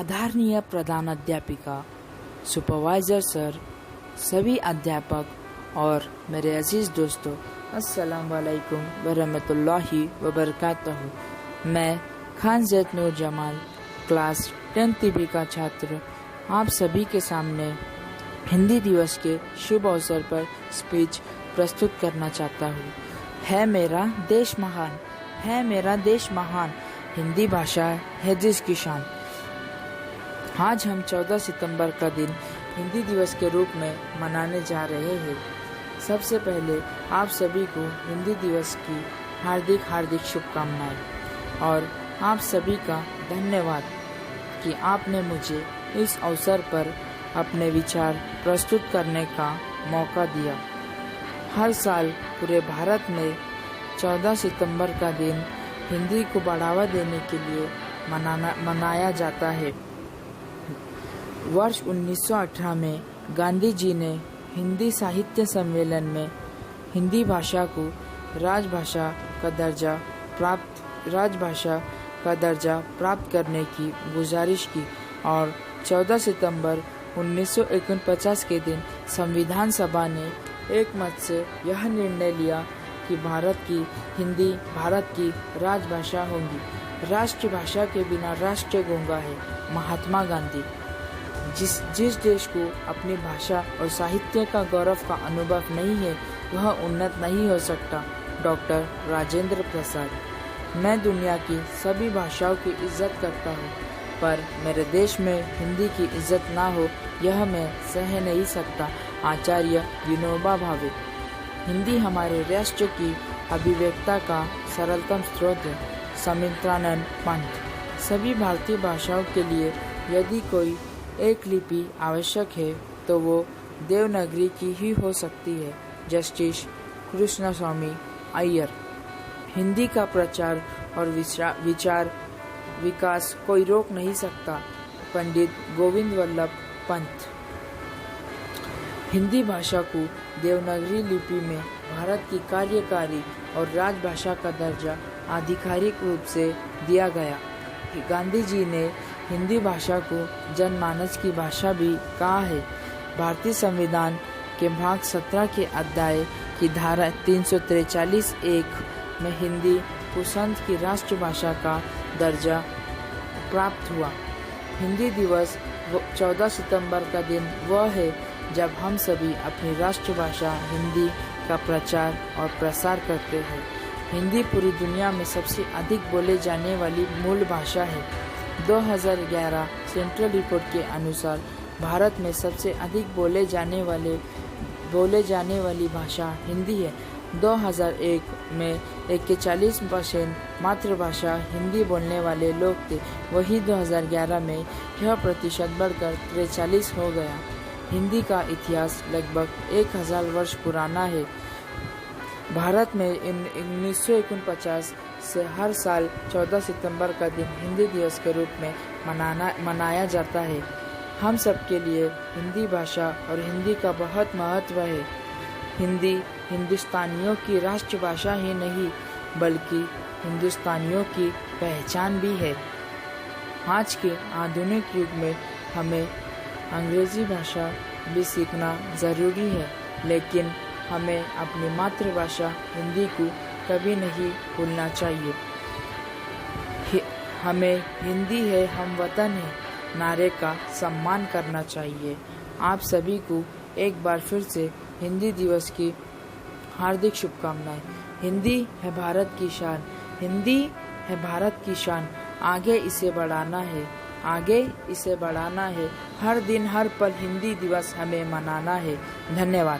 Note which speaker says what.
Speaker 1: आदरणीय प्रधानाध्यापिका, supervisor sir, सभी अध्यापक और मेरे अजीज दोस्तों, अस्सलाम वालेकुम वरहमतुल्लाहि वबरकातुहू। मैं खान ज़ैद नूर जमाल क्लास 10 B का छात्र आप सभी के सामने हिंदी दिवस के शुभ अवसर पर स्पीच प्रस्तुत करना चाहता हूँ। है मेरा देश महान, है मेरा देश महान, हिंदी भाषा है जिसकी शान। आज हम 14 सितंबर का दिन हिंदी दिवस के रूप में मनाने जा रहे हैं। सबसे पहले आप सभी को हिंदी दिवस की हार्दिक हार्दिक शुभकामनाएं और आप सभी का धन्यवाद कि आपने मुझे इस अवसर पर अपने विचार प्रस्तुत करने का मौका दिया। हर साल पूरे भारत में 14 सितंबर का दिन हिंदी को बढ़ावा देने के लिए मनाया जाता है। वर्ष 1918 में गांधी जी ने हिंदी साहित्य सम्मेलन में हिंदी भाषा को राजभाषा का दर्जा प्राप्त करने की गुजारिश की और 14 सितंबर 1949 के दिन संविधान सभा ने एक मत से यह निर्णय लिया कि हिंदी भारत की राजभाषा होगी। राष्ट्रभाषा के बिना राष्ट्र गूंगा है। महात्मा गांधी। जिस देश को अपनी भाषा और साहित्य का गौरव का अनुभव नहीं है वह उन्नत नहीं हो सकता। डॉक्टर राजेंद्र प्रसाद। मैं दुनिया की सभी भाषाओं की इज्जत करता हूँ, पर मेरे देश में हिंदी की इज्जत ना हो यह मैं सह नहीं सकता। आचार्य विनोबा भावे। हिंदी हमारे राष्ट्र की अभिव्यक्ता का सरलतम स्रोत है। सुमित्रानंद पंत। सभी भारतीय भाषाओं के लिए यदि कोई एक लिपि आवश्यक है तो वो देवनागरी की ही हो सकती है। जस्टिस कृष्णस्वामी अय्यर। हिंदी का प्रचार और विचार विकास कोई रोक नहीं सकता। पंडित गोविंद वल्लभ पंत। हिंदी भाषा को देवनागरी लिपि में भारत की कार्यकारी और राजभाषा का दर्जा आधिकारिक रूप से दिया गया। गांधी जी ने हिंदी भाषा को जनमानस की भाषा भी कहा है। भारतीय संविधान के भाग 17 के अध्याय की धारा 343(1) में हिंदी को संघ की राष्ट्रभाषा का दर्जा प्राप्त हुआ। हिंदी दिवस 14 सितंबर का दिन वह है जब हम सभी अपनी राष्ट्रभाषा हिंदी का प्रचार और प्रसार करते हैं। हिंदी पूरी दुनिया में सबसे अधिक बोले जाने वाली मूल भाषा है। 2011 सेंट्रल रिपोर्ट के अनुसार भारत में सबसे अधिक बोले जाने वाली भाषा हिंदी है। 2001 में 41% मातृभाषा हिंदी बोलने वाले लोग थे, वही 2011 में यह प्रतिशत बढ़कर 43 हो गया। हिंदी का इतिहास लगभग 1000 वर्ष पुराना है। भारत में 1949 से हर साल 14 सितंबर का दिन हिंदी दिवस के रूप में मनाया जाता है। हम सब के लिए हिंदी भाषा और हिंदी का बहुत महत्व है। हिंदी हिंदुस्तानियों की राष्ट्रभाषा ही नहीं बल्कि हिंदुस्तानियों की पहचान भी है। आज के आधुनिक युग में हमें अंग्रेजी भाषा भी सीखना ज़रूरी है, लेकिन हमें अपनी मातृभाषा हिंदी को कभी नहीं भूलना चाहिए। हमें हिंदी है हम वतन है नारे का सम्मान करना चाहिए। आप सभी को एक बार फिर से हिंदी दिवस की हार्दिक शुभकामनाएं। हिंदी है भारत की शान, हिंदी है भारत की शान। आगे इसे बढ़ाना है, आगे इसे बढ़ाना है। हर दिन हर पल हिंदी दिवस हमें मनाना है। धन्यवाद।